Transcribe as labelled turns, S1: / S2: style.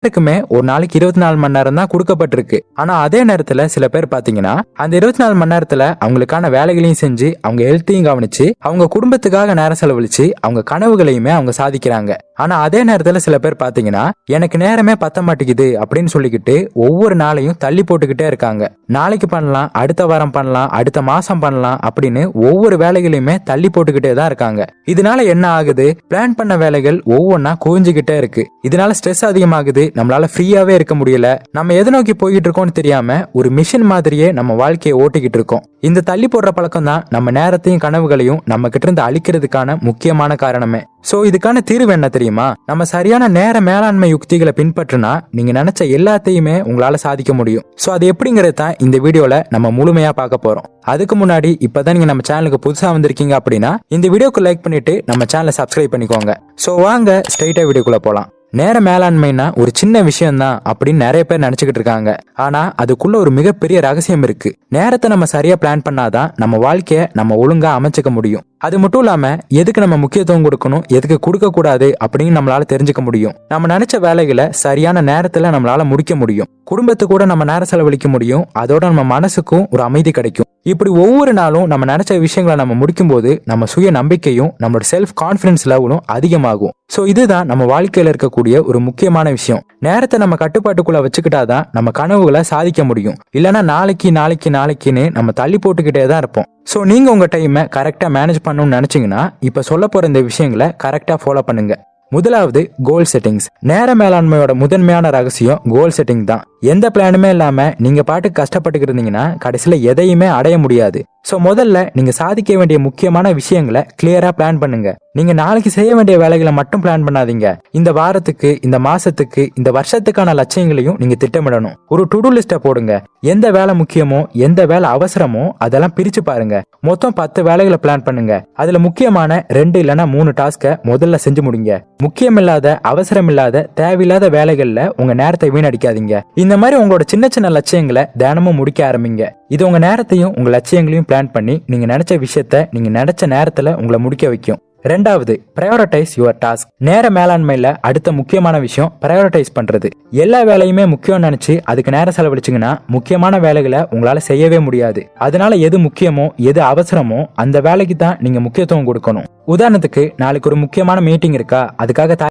S1: எல்லாருக்குமே ஒரு நாளைக்கு 24 மணி நேரம் தான் கொடுக்கப்பட்டிருக்கு. ஆனா அதே நேரத்துல சில பேர் பாத்தீங்கன்னா அந்த 24 மணி நேரத்துல அவங்களுக்கான வேலைகளையும் செஞ்சு அவங்க ஹெல்த்தையும் கவனிச்சு அவங்க குடும்பத்துக்காக நேரம் செலவழிச்சு அவங்க கனவுகளையுமே அவங்க சாதிக்கிறாங்க. ஆனா அதே நேரத்துல சில பேர் பாத்தீங்கன்னா எனக்கு நேரமே பத்த மாட்டேங்குது அப்படின்னு சொல்லிக்கிட்டு ஒவ்வொரு நாளையும் தள்ளி போட்டுக்கிட்டே இருக்காங்க. நாளைக்கு பண்ணலாம், அடுத்த வாரம் பண்ணலாம், அடுத்த மாசம் பண்ணலாம் அப்படின்னு ஒவ்வொரு வேலைகளையுமே தள்ளி போட்டுக்கிட்டே தான் இருக்காங்க. இதனால என்ன ஆகுது? பிளான் பண்ண வேலைகள் ஒவ்வொன்னா குவிஞ்சுக்கிட்டே இருக்கு. இதனால ஸ்ட்ரெஸ் அதிகமாகுது. நம்மளால ஃப்ரீயாவே இருக்க முடியல. நம்ம எதை நோக்கி போய்கிட்டு இருக்கோம்னு தெரியாம ஒரு மிஷின் மாதிரியே நம்ம வாழ்க்கையை ஓட்டிக்கிட்டு இருக்கோம். இந்த தள்ளி போடுற பழக்கம் தான் நம்ம நேரத்தையும் கனவுகளையும் நம்ம கிட்ட இருந்து அழிக்கிறதுக்கான முக்கியமான காரணமே. சோ இதுக்கான தீர்வு என்ன தெரியுமா? நம்ம சரியான நேர மேலாண்மை யுக்திகளை பின்பற்றினா நீங்க நினைச்ச எல்லாத்தையுமே உங்களால சாதிக்க முடியும். சோ அது எப்படிங்கறது தான் இந்த வீடியோல நம்ம முழுமையா பார்க்க போறோம். அதுக்கு முன்னாடி இப்பதான் நீங்க நம்ம சேனலுக்கு புதுசா வந்திருக்கீங்க அப்படின்னா இந்த வீடியோக்கு லைக் பண்ணிட்டு நம்ம சேனலை சப்ஸ்கிரைப் பண்ணிக்கோங்க. சோ வாங்க ஸ்ட்ரைட்டா வீடியோக்குள்ள போலாம். நேர மேலாண்மைனா ஒரு சின்ன விஷயம் தான் அப்படின்னு நிறைய பேர் நினைச்சுக்கிட்டு இருக்காங்க. ஆனா அதுக்குள்ள ஒரு மிகப்பெரிய ரகசியம் இருக்கு. நேரத்தை நம்ம சரியா பிளான் பண்ணாதான் நம்ம வாழ்க்கைய நம்ம ஒழுங்கா அமைச்சுக்க முடியும். அது மட்டும் இல்லாம எதுக்கு நம்ம முக்கியத்துவம் கொடுக்கணும், எதுக்கு கொடுக்க கூடாது அப்படின்னு நம்மளால தெரிஞ்சுக்க முடியும். நம்ம நினைச்ச வேலைகளை சரியான நேரத்துல நம்மளால முடிக்க முடியும். குடும்பத்து கூட நம்ம நேரம் செலவழிக்க முடியும். அதோட நம்ம மனசுக்கும் ஒரு அமைதி கிடைக்கும். இப்படி ஒவ்வொரு நாளும் நம்ம நினைச்ச விஷயங்களை நம்ம முடிக்கும் போது நம்ம சுய நம்பிக்கையும் நம்மளோட செல்ஃப் கான்பிடன்ஸ் லெவலும் அதிகமாகும். சோ இதுதான் நம்ம வாழ்க்கையில இருக்கக்கூடிய ஒரு முக்கியமான விஷயம். நேரத்தை நம்ம கட்டுப்பாட்டுக்குள்ள வச்சுக்கிட்டாதான் நம்ம கனவுகளை சாதிக்க முடியும். இல்லைன்னா நாளைக்கு நாளைக்கு நாளைக்குன்னு நம்ம தள்ளி போட்டுக்கிட்டே தான் இருப்போம். சோ நீங்க உங்க டைமை கரெக்டா மேனேஜ் பண்ணணும்னு நினைச்சீங்கன்னா இப்ப சொல்ல போற இந்த விஷயங்களை கரெக்டா ஃபாலோ பண்ணுங்க. முதலாவது கோல் செட்டிங்ஸ். நேர மேலாண்மையோட முதன்மையான ரகசியம் கோல் செட்டிங் தான். எந்த பிளானுமே இல்லாம நீங்க பாட்டுக்கு கஷ்டப்பட்டு இருந்தீங்கன்னா கடைசியில எதையுமே அடைய முடியாது. சோ முதல்ல நீங்க சாதிக்க வேண்டிய முக்கியமான விஷயங்களை கிளியரா பிளான் பண்ணுங்க. நீங்க நாளைக்கு செய்ய வேண்டிய வேலைகளை மட்டும் பிளான் பண்ணாதீங்க. இந்த வாரத்துக்கு, இந்த மாசத்துக்கு, இந்த வருஷத்துக்கான லட்சியங்களையும் நீங்க திட்டமிடணும். ஒரு டு டு லிஸ்ட போடுங்க. எந்த வேலை முக்கியமோ, எந்த வேலை அவசரமோ அதெல்லாம் பிரிச்சு பாருங்க. மொத்தம் 10 வேலைகளை பிளான் பண்ணுங்க. அதுல முக்கியமான 2 இல்லைன்னா 3 டாஸ்க முதல்ல செஞ்சு முடிங்க. முக்கியமில்லாத, அவசரம் இல்லாத, தேவையில்லாத வேலைகள்ல உங்க நேரத்தை வீணடிக்காதீங்க. இந்த மாதிரி உங்களோட சின்ன சின்ன லட்சியங்களை தினமும் முடிக்க ஆரம்பிங்க. இது உங்க நேரத்தையும் உங்க லட்சியங்களையும் பிளான் பண்ணி நீங்க நினைச்ச விஷயத்த நீங்க நினைச்ச நேரத்துல உங்களை முடிக்க வைக்கும். ரெண்டாவது, பிரையாரிட்டைஸ் யுவர் டாஸ்க். நேர மேலாண்மையில அடுத்த முக்கியமான விஷயம் பிரையாரிட்டைஸ் பண்றது. எல்லா வேலையுமே முக்கியம் நினைச்சு அதுக்கு நேரம் செலவழிச்சிங்கன்னா முக்கியமான வேலைகளை உங்களால செய்யவே முடியாது. அதனால எது முக்கியமோ, எது அவசரமோ அந்த வேலைக்கு தான் நீங்க முக்கியத்துவம் கொடுக்கணும். உதாரணத்துக்கு நாளைக்கு ஒரு முக்கியமான மீட்டிங் இருக்கா, அதுக்காக